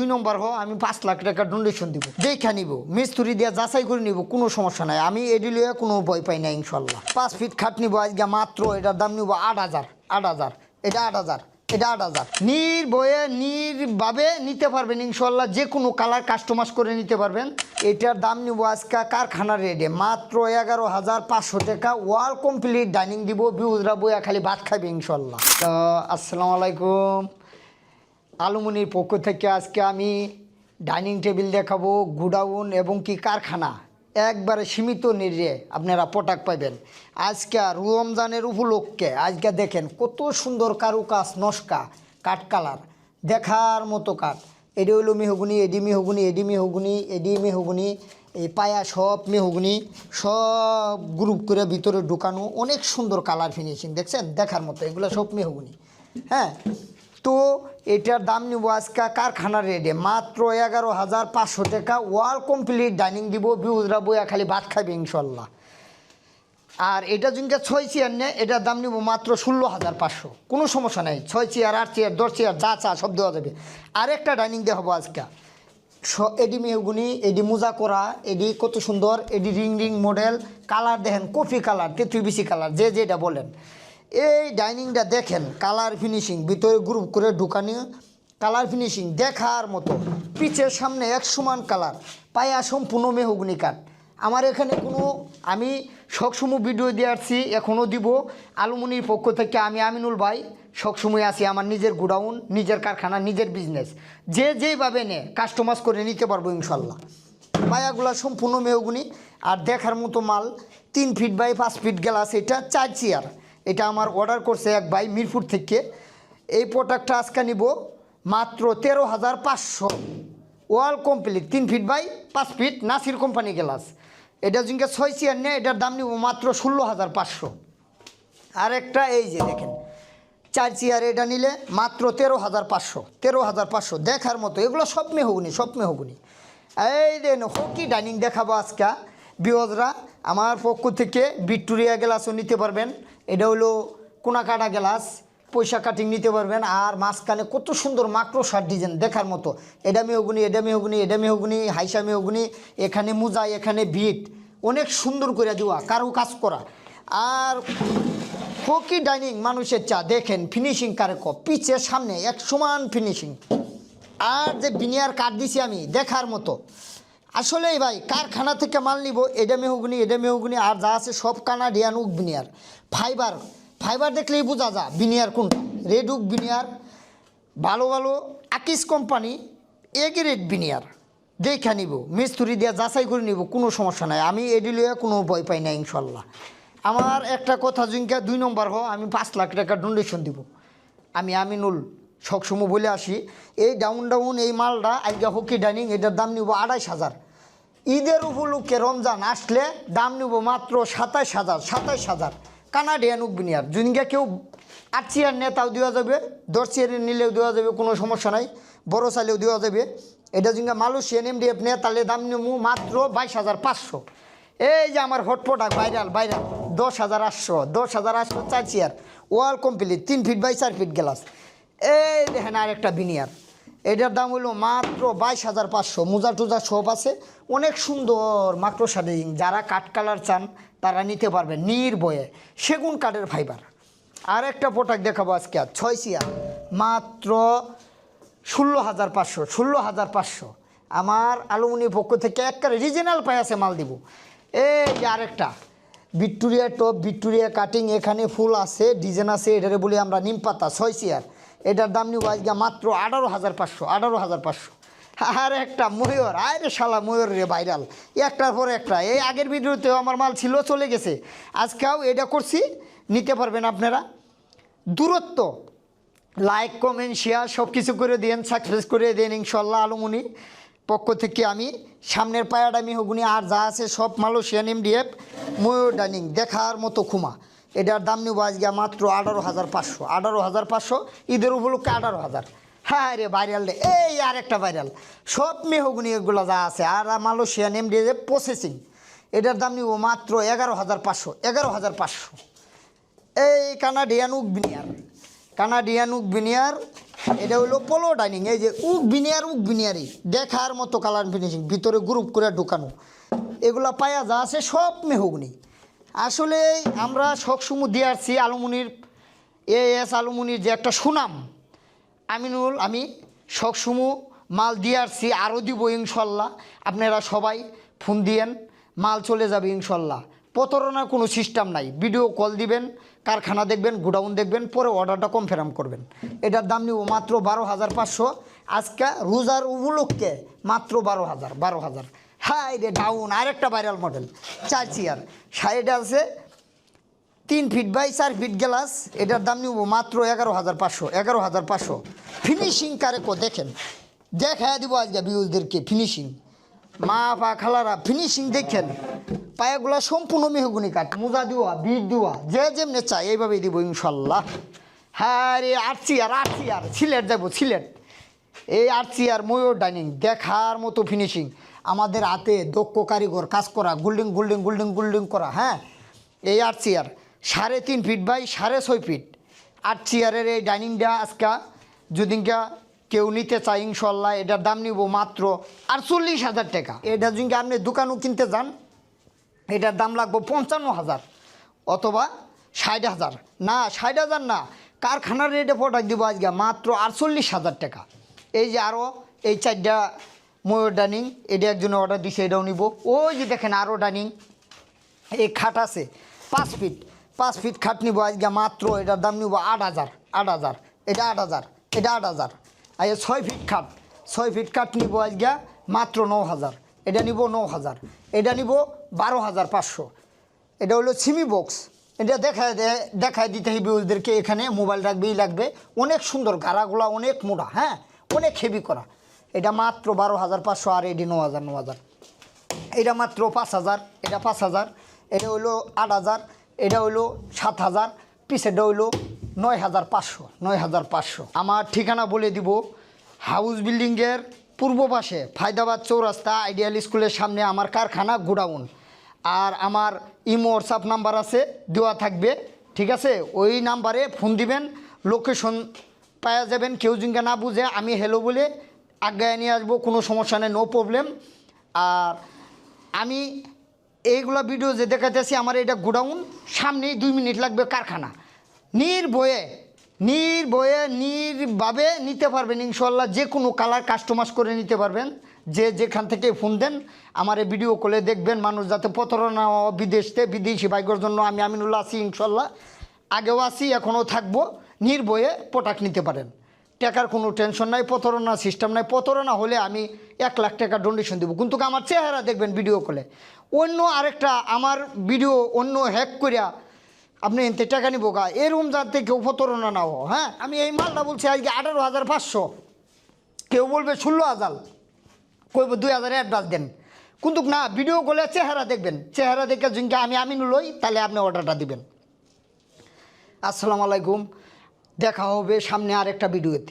2 নম্বর হো আমি 5 লাখ টাকা ডোনেশন দিব দেখা নিব মিস্ত্রি দিয়া যাচাই করে নিব কোনো সমস্যা নাই আমি এডি লইয়া কোনো ভয় পাই না ইনশাআল্লাহ 5 ফিট খাট নিব আজকে মাত্র এটার দাম নিব 8000 এটা 8000 এটা 8000 নির্ভয়ে নির্ভাবে নিতে পারবেন ইনশাআল্লাহ যে কোনো কালার কাস্টমাইজ করে নিতে পারবেন এটার দাম নিব আজকে কারখানার রেটে মাত্র 11500 টাকা ওয়াল কমপ্লিট ডাইনিং দিব বিউজরা বইয়া খালি ভাত খাবে ইনশাআল্লাহ তো আসসালামু আলাইকুম আলুমনির পক্ষ থেকে আজকে আমি ডাইনিং টেবিল দেখাবো গুডাউন এবং কি কারখানা একবারে সীমিত নিরে আপনারা প্রোডাক্ট পাবেন আজকে রমজানের উপলক্ষে আজকে দেখেন কত সুন্দর কারুকাজ নস্কা কাঠ কালার দেখার মতো কাঠ এডি হলো মেহগুনি এডি মেহগুনি এই পায়া সব মেহগুনি সব গ্রুপ করে ভিতরে ঢুকানো অনেক সুন্দর কালার ফিনিশিং দেখছেন দেখার মতো এগুলো সব মেহগুনি হ্যাঁ তো এটার দাম নিব আজকে কারখানার রেটে মাত্র 11500 টাকা ওয়াল কমপ্লিট ডাইনিং দিব বিউজরা বইয়া খালি ভাত খাবে ইনশাল্লাহ আর এটা যদি 6 চেয়ার নেয় এটার দাম নিব মাত্র 16500 কোনো সমস্যা নাই 6 চেয়ার 8 চেয়ার 10 চেয়ার যা চা সব দেওয়া যাবে আরেকটা ডাইনিং দেখাবো আজকে এডি মেহগুনি এডি মোজা করা এডি কত সুন্দর এডি রিং মডেল কালার দেখেন কফি কালার তেতুইবিসি কালার যে যেটা বলেন এই ডাইনিংটা দেখেন কালার ফিনিশিং ভিতরে গ্রুপ করে ঢুকানি কালার ফিনিশিং দেখার মতো পিছের সামনে এক সমান কালার পায়া সম্পূর্ণ মেহগুনি কাঠ আমার এখানে কোনো আমি সবসময় ভিডিও দিয়ে আসছি এখনও দিব আলুমনির পক্ষ থেকে আমি আমিনুল ভাই সবসময় আছি আমার নিজের গোডাউন নিজের কারখানা নিজের বিজনেস যে যেইভাবে নে কাস্টমাইজ করে নিতে পারবো ইনশাল্লাহ পায়াগুলা সম্পূর্ণ মেহগুনি আর দেখার মতো মাল 3 ফিট বাই 5 ফিট গ্লাস এটা 4 চেয়ার এটা আমার অর্ডার করছে এক ভাই মিরপুর থেকে এই প্রোডাক্টটা আজকে নিব মাত্র 13500 wall complete 3 feet by 5 feet Nasir company glass এটা যদি 6 চেয়ার নেয় এটার দাম নিব মাত্র 16500 আর একটা এই যে দেখেন 4 চেয়ার এটা নিলে মাত্র 13500 দেখার মতো এগুলো সব মেহগুনি এই দেন হকি ডাইনিং দেখাবো আজকে বিওজরা আমার পক্ষ থেকে ভিক্টোরিয়া গ্লাসও নিতে পারবেন এটা হলো কোনাকাটা গ্লাস পয়সা কাটিং নিতে পারবেন আর মাঝখানে কত সুন্দর মাকড়সার ডিজাইন দেখার মতো এটা মেহগুনি হাইসা মেহগুনি এখানে মোজা এখানে বিট অনেক সুন্দর করে দেওয়া কারো কাজ করা আর হকি ডাইনিং মানুষের চা দেখেন ফিনিশিং কারেক পিছের সামনে এক সমান ফিনিশিং আর যে বিনিয়ার কাঠ দিছি আমি দেখার মতো আসলেই ভাই কারখানা থেকে মাল নিব এটা মেহগুনি আর যা আছে সব কানাডিয়ান উক বিনিয়ার ফাইবার দেখলেই বোঝা যা বিনিয়ার কোনটা রেড উক বিনিয়ার ভালো আকিস কোম্পানি এ গ্রেড বিনিয়ার দেখা নিব মিস্ত্রি দিয়ে যাচাই করে নিব কোনো সমস্যা নাই আমি এডি লইয়া কোনো ভয় পাই না ইনশাল্লাহ আমার একটা কথা জুঙ্কা 2 নম্বর হো আমি 5 লাখ টাকা ডোনেশন দিব আমি আমিনুল সবসময় বলে আসি এই ডাউন এই মালটা আজকে হকি ডাইনিং এটার দাম নিব 28000 ঈদের উপলক্ষে রমজান আসলে দাম নিব মাত্র 27000 কানাডিয়ান উকবিনিয়ার জুনিয়া কেউ 8 চেয়ার নেয় তাও দেওয়া যাবে 10 চেয়ারে নিলেও দেওয়া যাবে কোনো সমস্যা নাই বড় চাইলেও দেওয়া যাবে এটা জুঙ্গা মালয়েশিয়ান এমডিএফ নেয় তাহলে দাম নিব মাত্র 22500 এই যে আমার hot product viral 10800 4 chair wall complete 3 feet by 4 feet glass এই দেখেন আর একটা বিনিয়ার এটার দাম হলো মাত্র 22500 মোজা টুজা সব আছে অনেক সুন্দর মাকড়সা ডিজাইন যারা কাঠ কালার চান তারা নিতে পারবেন নির্ভয়ে সেগুন কাঠের ফাইবার আর একটা প্রোডাক্ট দেখাবো আজকে 6 চেয়ার মাত্র 16500 আমার আলুমিনিয়াম পক্ষ থেকে একটা রিজিনাল পায়াসে মাল দিব এই যে আরেকটা ভিক্টোরিয়া টপ ভিক্টোরিয়া কাটিং এখানে ফুল আছে ডিজাইন আছে এটারে বলি আমরা নিম পাতা 6 চেয়ার এটার দাম নিব আজকে মাত্র 18500 আর একটা ময়ূর আরে শালা ময়ূর রে ভাইরাল একটার পর একটা এই আগের ভিডিওতেও আমার মাল ছিল চলে গেছে আজকেও এটা করছি নিতে পারবেন আপনারা দূরত্ব লাইক কমেন্ট শেয়ার সব কিছু করে দেন সাকসেস করে দেন ইনশাল্লাহ আলুমনি পক্ষ থেকে আমি সামনের পায়াটা মেহগুনি আর যা আছে সব মালয়েশিয়ান এমডিএফ ময়ূর ডাইনিং দেখার মতো খুমা এটার দাম নিব আজকে মাত্র 18500 ঈদের উপলক্ষে 18000 হ্যাঁ রে ভাইরাল রে এই আর একটা ভাইরাল সব মেহগুনি এগুলো যা আছে আর মালয়েশিয়ান এমডিএফ প্রসেসিং এটার দাম নিব মাত্র 11500 এই কানাডিয়ান উক বিনিয়ার এটা হলো পোলো ডাইনিং, এই যে উক বিনিয়ারি দেখার মতো কালার ফিনিশিং, ভিতরে গ্রুপ করে ঢুকানো, এগুলা পায়া যা আছে সব মেহগনি। আসলে আমরা সবসময় দিয়ে আসছি আলুমিনির এস আলুমিনির যে একটা সুনাম, আমিনুল আমি সবসময় মাল দিয়ে আসছি, আরও দিব ইনশাল্লাহ। আপনারা সবাই ফোন দিয়েন, মাল চলে যাবে ইনশাল্লাহ। প্রতারণার কোনো সিস্টেম নাই, ভিডিও কল দিবেন, কারখানা দেখবেন, গোডাউন দেখবেন, পরে অর্ডারটা কনফার্ম করবেন। এটার দাম নিব মাত্র 12,500, আজকে রোজার উপলক্ষে মাত্র 12,000। হ্যাঁ রে ডাউন আরেকটা ভাইরাল মডেল 4 চেয়ার, সাইডে আছে 3 ফিট বাই 4 ফিট গ্লাস, এটার দাম নিব মাত্র 11,500। ফিনিশিং কারেকো দেখেন, দেখায় দিব আজকে বিউজদেরকে ফিনিশিং, মা পা খালারা ফিনিশিং দেখেন। পায়াগুলা সম্পূর্ণ মেহগুনি কাঠ, মোজা দেওয়া, বিট দেওয়া, যে যেমনি চাই এইভাবেই দিব ইনশাল্লাহ। হ্যাঁ রে 8 চেয়ার, সিলেট যাবো সিলেট। এই 8 চেয়ার ময়ূর ডাইনিং দেখার মতো ফিনিশিং, আমাদের হাতে দক্ষ কারিগর কাজ করা, গোল্ডিং করা। হ্যাঁ এই 8 চেয়ার 3.5 ফিট বাই 6.5 ফিট 8 চেয়ারের এই ডাইনিংটা আজকে যদি কেউ নিতে চাই ইনশাল্লাহ, এটার দাম নিব মাত্র 48,000 টাকা। এটা যদি আপনি দোকানও কিনতে যান, এটার দাম লাগবে 55,000 অথবা 60,000। না 60,000 না, কারখানার রেটে প্রোডাক্ট দিব আজকে মাত্র 48,000 টাকা। এই যে আরও এই 4টা ময়ূর ডাইনিং, এটা একজনে অর্ডার দিছে, এটাও নিব। ওই যে দেখেন আরও ডাইনিং, এই খাট আছে 5 ফিট খাট নিব আজকে মাত্র, এটার দাম নিব 8,000। এটা 8,000। আর 6 ফিট খাট নিব আজকে মাত্র 9,000, এটা নিব 9,000। এটা নিব 12,500। এটা হলো সিমি বক্স, এটা দেখায় দিতে হবে ওদেরকে, এখানে মোবাইল রাখবেই লাগবে। অনেক সুন্দর, গাড়াগুলা অনেক মোটা, হ্যাঁ অনেক হেভি করা। এটা মাত্র 12,500, আর এটি 9,000। এটা মাত্র 5,000, এটা 5,000। এটা হইলো 8,000, এটা হইলো 7,000, পিছেরটা হইলো 9,500। আমার ঠিকানা বলে দিব, হাউস বিল্ডিংয়ের পূর্ব পাশে ফায়দাবাদ চৌরাস্তা, আইডিয়াল স্কুলের সামনে আমার কারখানা গোডাউন। আর আমার ইমো হোয়াটসঅ্যাপ নাম্বার আছে, দেওয়া থাকবে, ঠিক আছে? ওই নাম্বারে ফোন দিবেন, লোকেশন পাওয়া যাবেন। কেউ জিঙ্গা না বুঝে আমি হ্যালো বলে আজ্ঞায় নিয়ে আসবো, কোনো সমস্যা নেই, নো প্রবলেম। আর আমি এইগুলা ভিডিও যে দেখাতেছি, আমার এটা গোডাউন, সামনেই 2 মিনিট লাগবে কারখানা। নির্ভয়ে নিতে পারবেন ইনশাল্লাহ। যে কোনো কালার কাস্টমাইজ করে নিতে পারবেন, যে যেখান থেকে ফোন দেন আমার এই ভিডিও কলে দেখবেন। মানুষ যাতে প্রতারণা, বিদেশি বাইকের জন্য আমি আমিনুল্লাহ আছি ইনশাল্লাহ, আগেও আছি, এখনও থাকবো। নির্ভয়ে প্রোডাক্ট নিতে পারেন, টাকার কোনো টেনশন নাই, প্রতারণা সিস্টেম নাই। প্রতারণা হলে আমি 1 লাখ টাকা ডোনেশন দেবো, কিন্তু আমার চেহারা দেখবেন ভিডিও কলে। অন্য আরেকটা আমার ভিডিও অন্য হ্যাক করিয়া আপনি এতে টাকা নিবো গা, এরকম যাতে কেউ প্রতারণা না হো। হ্যাঁ আমি এই মালটা বলছি আজকে 18,500, কেউ বলবে 16,000, কইব 2,000 অ্যাডভান্স দেন, কিন্তু না, ভিডিও কলে চেহারা দেখবেন, চেহারা দেখে যদি আমি আমিনুল হই তাহলে আপনি অর্ডারটা দিবেন। আসসালামু আলাইকুম, দেখা হবে সামনে আরেকটা ভিডিওতে।